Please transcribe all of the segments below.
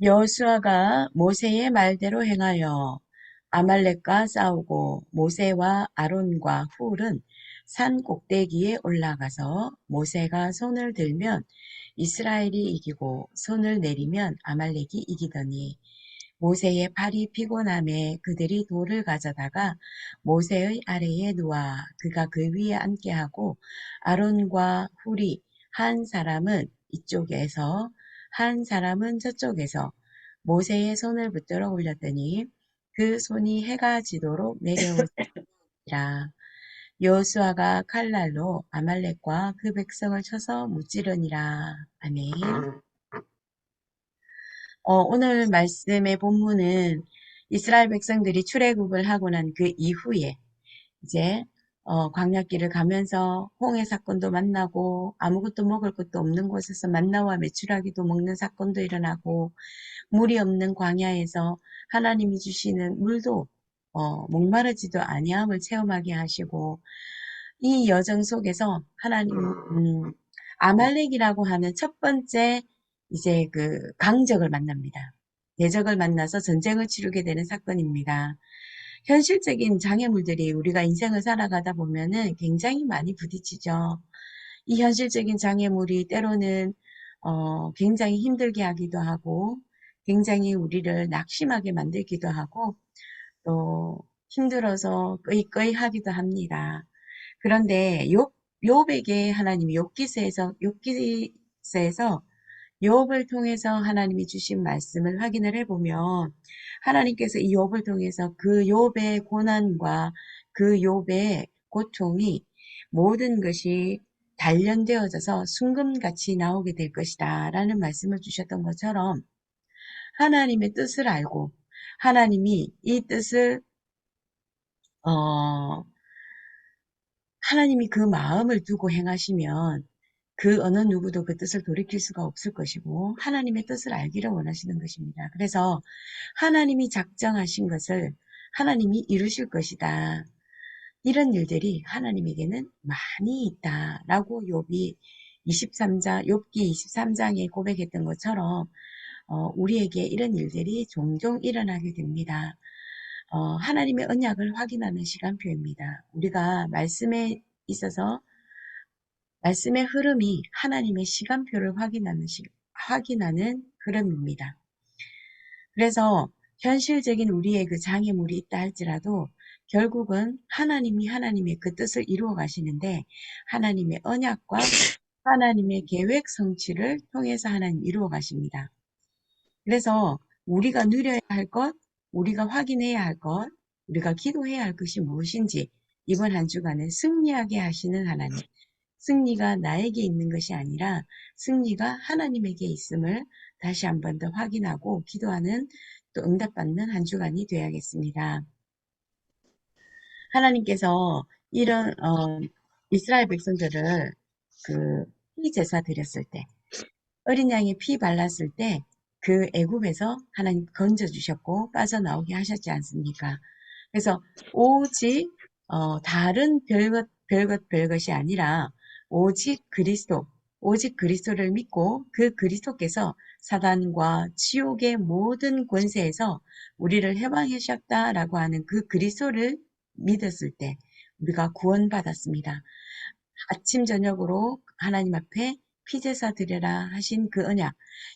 여호수아가 모세의 말대로 행하여 아말렉과 싸우고 모세와 아론과 훌은 산 꼭대기에 올라가서 모세가 손을 들면 이스라엘이 이기고 손을 내리면 아말렉이 이기더니 모세의 팔이 피곤함에 그들이 돌을 가져다가 모세의 아래에 놓아 그가 그 위에 앉게 하고 아론과 훌이 한 사람은 이쪽에서 한 사람은 저쪽에서 모세의 손을 붙들어 올렸더니 그 손이 해가 지도록 내려오니라. 여호수아가 칼날로 아말렉과 그 백성을 쳐서 무찌르니라. 아멘. 오늘 말씀의 본문은 이스라엘 백성들이 출애굽을 하고 난 그 이후에 이제 광야길을 가면서 홍해 사건도 만나고 아무것도 먹을 것도 없는 곳에서 만나와 메추라기도 먹는 사건도 일어나고 물이 없는 광야에서 하나님이 주시는 물도 목마르지도 아니함을 체험하게 하시고 이 여정 속에서 하나님 아말렉이라고 하는 첫 번째 이제 그 강적을 만납니다. 대적을 만나서 전쟁을 치르게 되는 사건입니다. 현실적인 장애물들이 우리가 인생을 살아가다 보면은 굉장히 많이 부딪히죠. 이 현실적인 장애물이 때로는 굉장히 힘들게 하기도 하고 굉장히 우리를 낙심하게 만들기도 하고 또 힘들어서 끄이끄이 하기도 합니다. 그런데 욥에게 하나님이 욥기서에서 욥을 통해서 하나님이 주신 말씀을 확인을 해보면 하나님께서 이 욥을 통해서 그 욥의 고난과 그 욥의 고통이 모든 것이 단련되어져서 순금같이 나오게 될 것이다 라는 말씀을 주셨던 것처럼 하나님의 뜻을 알고 하나님이 이 뜻을 하나님이 그 마음을 두고 행하시면 그 어느 누구도 그 뜻을 돌이킬 수가 없을 것이고 하나님의 뜻을 알기를 원하시는 것입니다. 그래서 하나님이 작정하신 것을 하나님이 이루실 것이다. 이런 일들이 하나님에게는 많이 있다라고 욥기 23장에 고백했던 것처럼 우리에게 이런 일들이 종종 일어나게 됩니다. 하나님의 언약을 확인하는 시간표입니다. 우리가 말씀에 있어서 말씀의 흐름이 하나님의 시간표를 확인하는 흐름입니다. 그래서 현실적인 우리의 그 장애물이 있다 할지라도 결국은 하나님이 하나님의 그 뜻을 이루어 가시는데 하나님의 언약과 하나님의 계획 성취를 통해서 하나님 이루어 가십니다. 그래서 우리가 누려야 할 것, 우리가 확인해야 할 것, 우리가 기도해야 할 것이 무엇인지 이번 한 주간은 승리하게 하시는 하나님. 승리가 나에게 있는 것이 아니라 승리가 하나님에게 있음을 다시 한 번 더 확인하고 기도하는 또 응답받는 한 주간이 되어야겠습니다. 하나님께서 이런 이스라엘 백성들을 그 피제사 드렸을 때 어린 양의 피 발랐을 때 그 애굽에서 하나님 건져주셨고 빠져나오게 하셨지 않습니까? 그래서 오직 다른 별것이 아니라 오직 그리스도를 믿고 그 그리스도께서 사단과 지옥의 모든 권세에서 우리를 해방하셨다라고 하는 그 그리스도를 믿었을 때 우리가 구원받았습니다. 아침 저녁으로 하나님 앞에 피제사 드려라 하신 그 언약,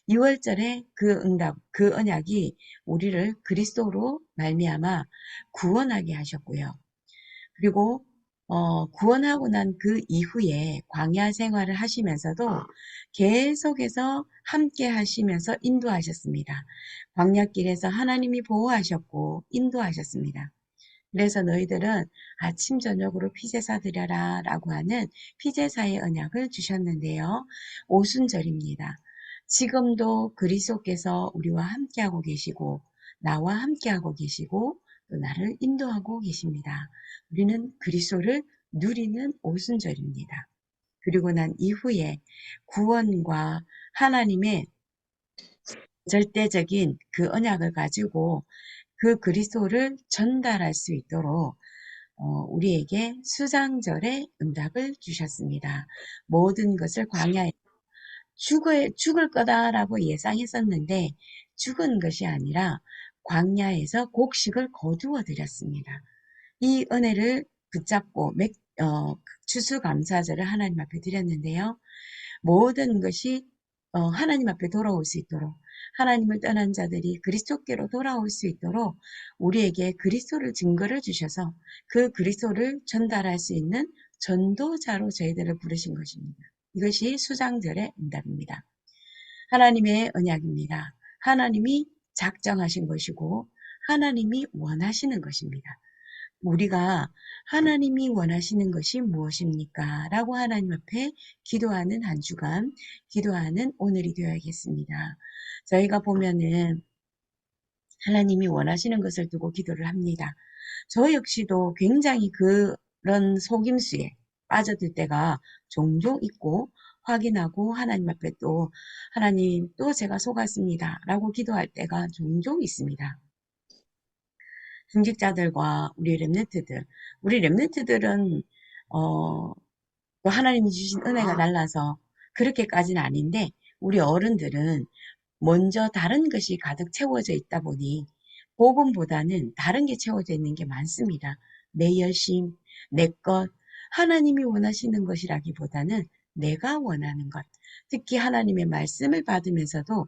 6월절에 그 응답, 그 언약이 우리를 그리스도로 말미암아 구원하게 하셨고요. 그리고 구원하고 난 그 이후에 광야 생활을 하시면서도 계속해서 함께 하시면서 인도하셨습니다. 광야길에서 하나님이 보호하셨고 인도하셨습니다. 그래서 너희들은 아침 저녁으로 피제사 드려라 라고 하는 피제사의 언약을 주셨는데요. 오순절입니다. 지금도 그리스도께서 우리와 함께하고 계시고 나와 함께하고 계시고 또 나를 인도하고 계십니다. 우리는 그리스도를 누리는 오순절입니다. 그리고 난 이후에 구원과 하나님의 절대적인 그 언약을 가지고 그 그리스도를 전달할 수 있도록 우리에게 수장절의 응답을 주셨습니다. 모든 것을 광야에 죽을 거다라고 예상했었는데 죽은 것이 아니라 광야에서 곡식을 거두어 드렸습니다. 이 은혜를 붙잡고 추수감사절을 하나님 앞에 드렸는데요. 모든 것이 하나님 앞에 돌아올 수 있도록, 하나님을 떠난 자들이 그리스도께로 돌아올 수 있도록 우리에게 그리스도를 증거를 주셔서 그 그리스도를 전달할 수 있는 전도자로 저희들을 부르신 것입니다. 이것이 수장절의 응답입니다. 하나님의 언약입니다. 하나님이 작정하신 것이고 하나님이 원하시는 것입니다. 우리가 하나님이 원하시는 것이 무엇입니까? 라고 하나님 앞에 기도하는 한 주간, 기도하는 오늘이 되어야겠습니다. 저희가 보면은 하나님이 원하시는 것을 두고 기도를 합니다. 저 역시도 굉장히 그런 속임수에 빠져들 때가 종종 있고 확인하고 하나님 앞에 또 하나님 또 제가 속았습니다 라고 기도할 때가 종종 있습니다. 중직자들과 우리 렘넌트들은 또 하나님이 주신 은혜가 달라서 그렇게까지는 아닌데 우리 어른들은 먼저 다른 것이 가득 채워져 있다 보니 복음보다는 다른 게 채워져 있는 게 많습니다. 내 열심, 내 것, 하나님이 원하시는 것이라기보다는 내가 원하는 것. 특히 하나님의 말씀을 받으면서도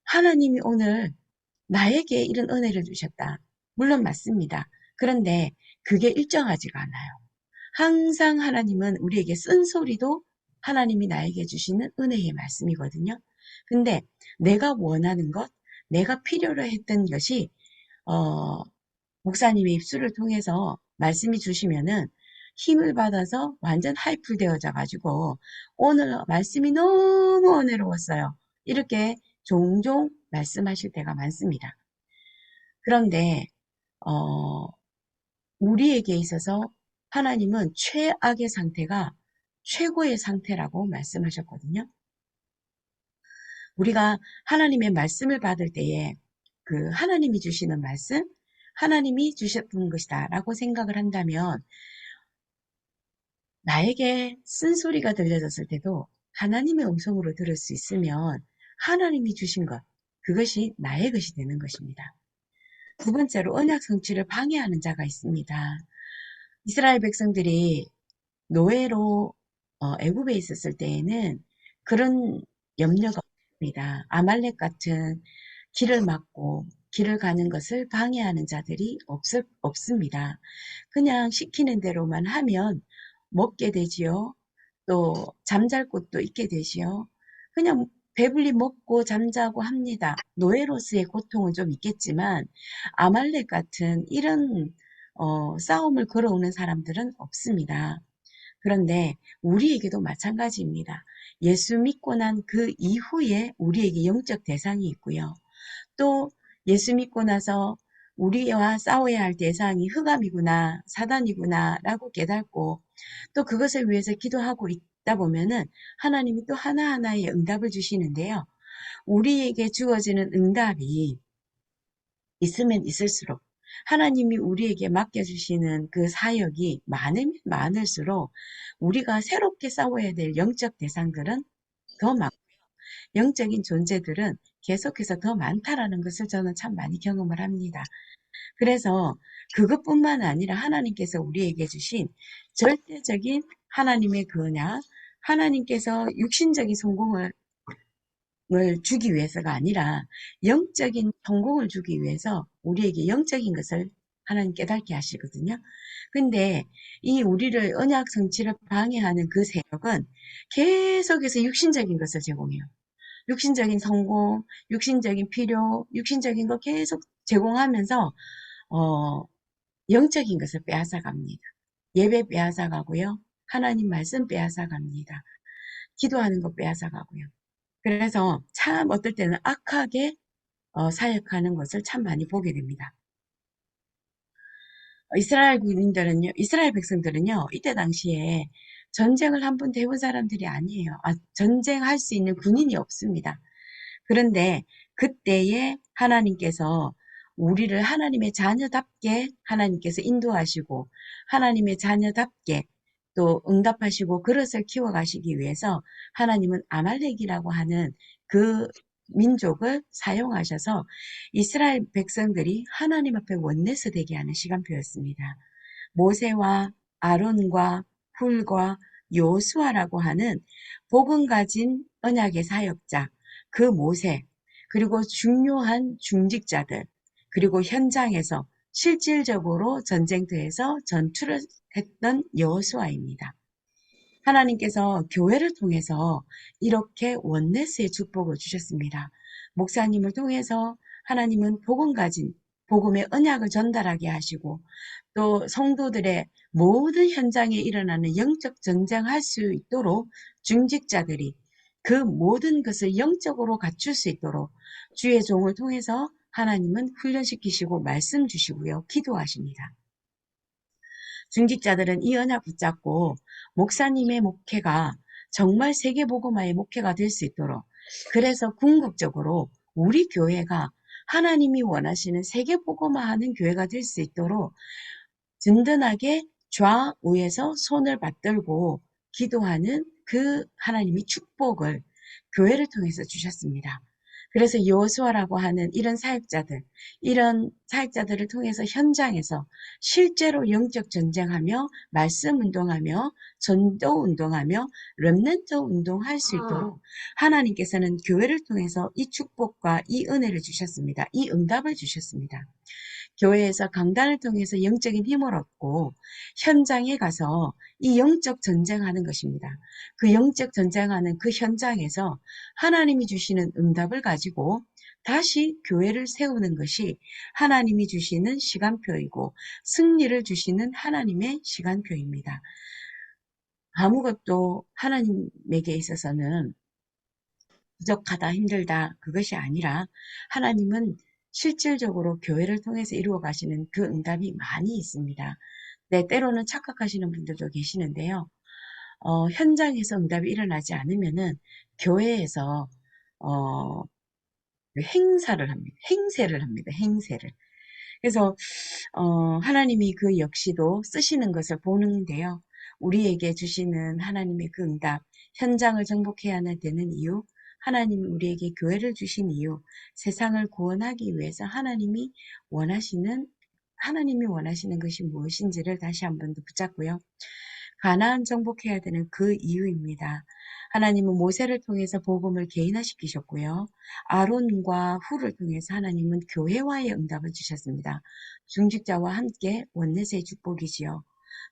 하나님이 오늘 나에게 이런 은혜를 주셨다. 물론 맞습니다. 그런데 그게 일정하지가 않아요. 항상 하나님은 우리에게 쓴소리도 하나님이 나에게 주시는 은혜의 말씀이거든요. 근데 내가 원하는 것, 내가 필요로 했던 것이 목사님의 입술을 통해서 말씀이 주시면은 힘을 받아서 완전 하이풀 되어져 가지고 오늘 말씀이 너무 은혜로웠어요. 이렇게 종종 말씀하실 때가 많습니다. 그런데 어, 우리에게 있어서 하나님은 최악의 상태가 최고의 상태라고 말씀하셨거든요. 우리가 하나님의 말씀을 받을 때에 그 하나님이 주시는 말씀, 하나님이 주셨던 것이다 라고 생각을 한다면 나에게 쓴소리가 들려졌을 때도 하나님의 음성으로 들을 수 있으면 하나님이 주신 것, 그것이 나의 것이 되는 것입니다. 두 번째로 언약 성취를 방해하는 자가 있습니다. 이스라엘 백성들이 노예로 애굽에 있었을 때에는 그런 염려가 없습니다. 아말렉 같은 길을 막고 길을 가는 것을 방해하는 자들이 없습니다. 그냥 시키는 대로만 하면 먹게 되지요. 또 잠잘 곳도 있게 되지요. 그냥 배불리 먹고 잠자고 합니다. 노예로서의 고통은 좀 있겠지만 아말렉 같은 이런 싸움을 걸어오는 사람들은 없습니다. 그런데 우리에게도 마찬가지입니다. 예수 믿고 난 그 이후에 우리에게 영적 대상이 있고요. 또 예수 믿고 나서 우리와 싸워야 할 대상이 흑암이구나, 사단이구나 라고 깨닫고 또 그것을 위해서 기도하고 있다 보면은 하나님이 또 하나하나의 응답을 주시는데요. 우리에게 주어지는 응답이 있으면 있을수록 하나님이 우리에게 맡겨주시는 그 사역이 많으면 많을수록 우리가 새롭게 싸워야 될 영적 대상들은 더 많고 영적인 존재들은 계속해서 더 많다라는 것을 저는 참 많이 경험을 합니다. 그래서 그것뿐만 아니라 하나님께서 우리에게 주신 절대적인 하나님의 그냐, 하나님께서 육신적인 성공을 주기 위해서가 아니라 영적인 성공을 주기 위해서 우리에게 영적인 것을 하나님 깨닫게 하시거든요. 근데 이 우리를 언약 성취를 방해하는 그 세력은 계속해서 육신적인 것을 제공해요. 육신적인 성공, 육신적인 필요, 육신적인 거 계속 제공하면서 어, 영적인 것을 빼앗아갑니다. 예배 빼앗아가고요. 하나님 말씀 빼앗아갑니다. 기도하는 거 빼앗아가고요. 그래서 참 어떨 때는 악하게 사역하는 것을 참 많이 보게 됩니다. 이스라엘 백성들은요, 이때 당시에 전쟁을 한 번도 해본 사람들이 아니에요. 전쟁할 수 있는 군인이 없습니다. 그런데 그때에 하나님께서 우리를 하나님의 자녀답게 하나님께서 인도하시고 하나님의 자녀답게 또 응답하시고 그릇을 키워가시기 위해서 하나님은 아말렉이라고 하는 그 민족을 사용하셔서 이스라엘 백성들이 하나님 앞에 원내서 되게 하는 시간표였습니다. 모세와 아론과 훌과 요수아라고 하는 복음 가진 언약의 사역자, 그 모세, 그리고 중요한 중직자들, 그리고 현장에서 실질적으로 전쟁터에서 전투를 했던 여호수아입니다. 하나님께서 교회를 통해서 이렇게 원네스의 축복을 주셨습니다. 목사님을 통해서 하나님은 복음 가진 복음의 언약을 전달하게 하시고 또 성도들의 모든 현장에 일어나는 영적 전쟁할 수 있도록 중직자들이 그 모든 것을 영적으로 갖출 수 있도록 주의 종을 통해서 하나님은 훈련시키시고 말씀 주시고요. 기도하십니다. 중직자들은 이 언약 붙잡고 목사님의 목회가 정말 세계복음화의 목회가 될 수 있도록 그래서 궁극적으로 우리 교회가 하나님이 원하시는 세계복음화하는 교회가 될 수 있도록 든든하게 좌우에서 손을 받들고 기도하는 그 하나님이 축복을 교회를 통해서 주셨습니다. 그래서 여호수아라고 하는 이런 사역자들을 통해서 현장에서 실제로 영적 전쟁하며 말씀 운동하며 전도 운동하며 렘넌트 운동할 수 있도록 하나님께서는 교회를 통해서 이 축복과 이 은혜를 주셨습니다. 이 응답을 주셨습니다. 교회에서 강단을 통해서 영적인 힘을 얻고 현장에 가서 이 영적 전쟁하는 것입니다. 그 영적 전쟁하는 그 현장에서 하나님이 주시는 응답을 가지고 다시 교회를 세우는 것이 하나님이 주시는 시간표이고 승리를 주시는 하나님의 시간표입니다. 아무것도 하나님에게 있어서는 부족하다, 힘들다, 그것이 아니라 하나님은 실질적으로 교회를 통해서 이루어 가시는 그 응답이 많이 있습니다. 네, 때로는 착각하시는 분들도 계시는데요. 현장에서 응답이 일어나지 않으면은 교회에서 어, 행사를 합니다. 행세를 합니다. 행세를. 그래서 하나님이 그 역시도 쓰시는 것을 보는데요. 우리에게 주시는 하나님의 그 응답, 현장을 정복해야 되는 이유, 하나님이 우리에게 교회를 주신 이유, 세상을 구원하기 위해서 하나님이 원하시는 것이 무엇인지를 다시 한 번 더 붙잡고요. 가나안 정복해야 되는 그 이유입니다. 하나님은 모세를 통해서 복음을 개인화시키셨고요. 아론과 훌을 통해서 하나님은 교회와의 응답을 주셨습니다. 중직자와 함께 원내세의 축복이지요.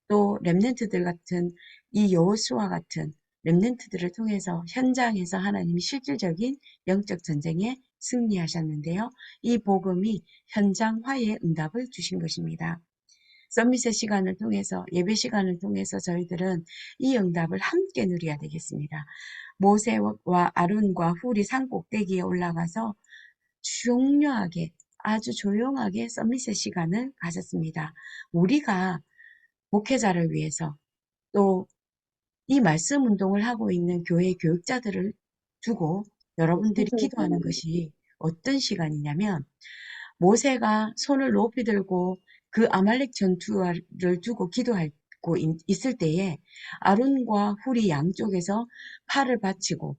또 렘넌트들 같은 이 여호수아 같은 렘넌트들을 통해서 현장에서 하나님이 실질적인 영적 전쟁에 승리하셨는데요. 이 복음이 현장화의 응답을 주신 것입니다. 서밋의 시간을 통해서 예배 시간을 통해서 저희들은 이 응답을 함께 누려야 되겠습니다. 모세와 아론과 훌이 산 꼭대기에 올라가서 중요하게 아주 조용하게 서밋의 시간을 가졌습니다. 우리가 목회자를 위해서 또 이 말씀 운동을 하고 있는 교회 교육자들을 두고 여러분들이 기도하는 것이 어떤 시간이냐면 모세가 손을 높이 들고 그 아말렉 전투를 두고 기도하고 있을 때에 아론과 훌이 양쪽에서 팔을 받치고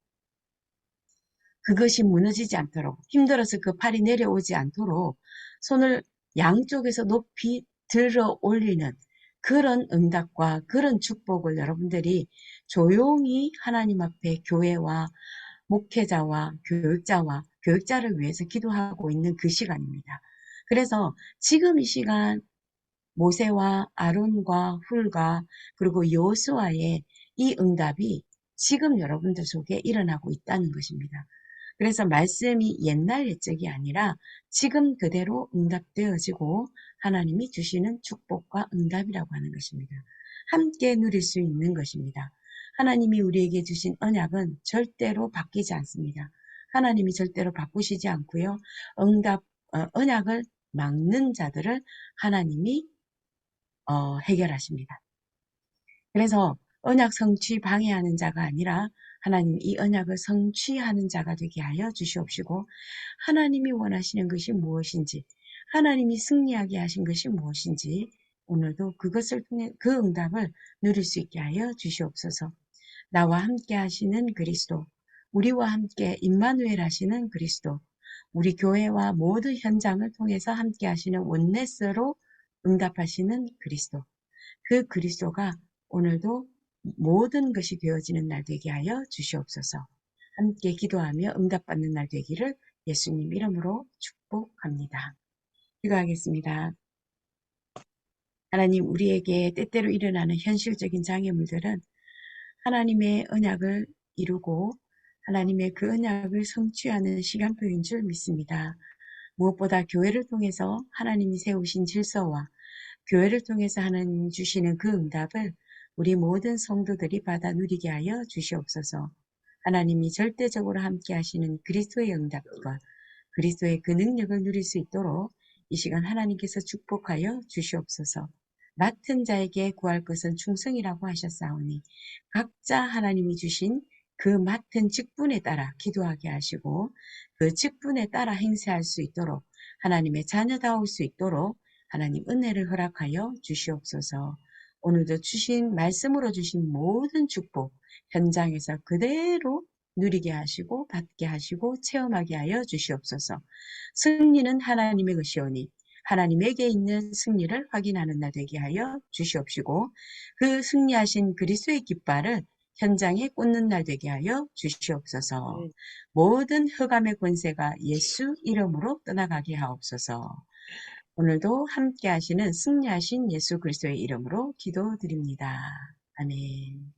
그것이 무너지지 않도록 힘들어서 그 팔이 내려오지 않도록 손을 양쪽에서 높이 들어 올리는 그런 응답과 그런 축복을 여러분들이 조용히 하나님 앞에 교회와 목회자와 교육자를 위해서 기도하고 있는 그 시간입니다. 그래서 지금 이 시간 모세와 아론과 훌과 그리고 여호수아의 이 응답이 지금 여러분들 속에 일어나고 있다는 것입니다. 그래서 말씀이 옛날 옛적이 아니라 지금 그대로 응답되어지고 하나님이 주시는 축복과 응답이라고 하는 것입니다. 함께 누릴 수 있는 것입니다. 하나님이 우리에게 주신 언약은 절대로 바뀌지 않습니다. 하나님이 절대로 바꾸시지 않고요. 언약을 막는 자들을 하나님이 해결하십니다. 그래서 언약 성취 방해하는 자가 아니라 하나님 이 언약을 성취하는 자가 되게 하여 주시옵시고 하나님이 원하시는 것이 무엇인지 하나님이 승리하게 하신 것이 무엇인지 오늘도 그것을 통해 그 응답을 누릴 수 있게 하여 주시옵소서. 나와 함께 하시는 그리스도, 우리와 함께 임마누엘 하시는 그리스도, 우리 교회와 모든 현장을 통해서 함께 하시는 원네스로 응답하시는 그리스도, 그 그리스도가 오늘도 모든 것이 되어지는 날 되게 하여 주시옵소서. 함께 기도하며 응답받는 날 되기를 예수님 이름으로 축복합니다. 기도하겠습니다. 하나님, 우리에게 때때로 일어나는 현실적인 장애물들은 하나님의 언약을 이루고 하나님의 그 언약을 성취하는 시간표인 줄 믿습니다. 무엇보다 교회를 통해서 하나님이 세우신 질서와 교회를 통해서 하나님 주시는 그 응답을 우리 모든 성도들이 받아 누리게 하여 주시옵소서. 하나님이 절대적으로 함께 하시는 그리스도의 응답과 그리스도의 그 능력을 누릴 수 있도록 이 시간 하나님께서 축복하여 주시옵소서. 맡은 자에게 구할 것은 충성이라고 하셨사오니 각자 하나님이 주신 그 맡은 직분에 따라 기도하게 하시고 그 직분에 따라 행세할 수 있도록 하나님의 자녀다울 수 있도록 하나님 은혜를 허락하여 주시옵소서. 오늘도 주신 말씀으로 주신 모든 축복 현장에서 그대로 누리게 하시고 받게 하시고 체험하게 하여 주시옵소서. 승리는 하나님의 것이오니 하나님에게 있는 승리를 확인하는 날 되게 하여 주시옵시고 그 승리하신 그리스도의 깃발을 현장에 꽂는 날 되게 하여 주시옵소서. 모든 흑암의 권세가 예수 이름으로 떠나가게 하옵소서. 오늘도 함께 하시는 승리하신 예수 그리스도의 이름으로 기도드립니다. 아멘.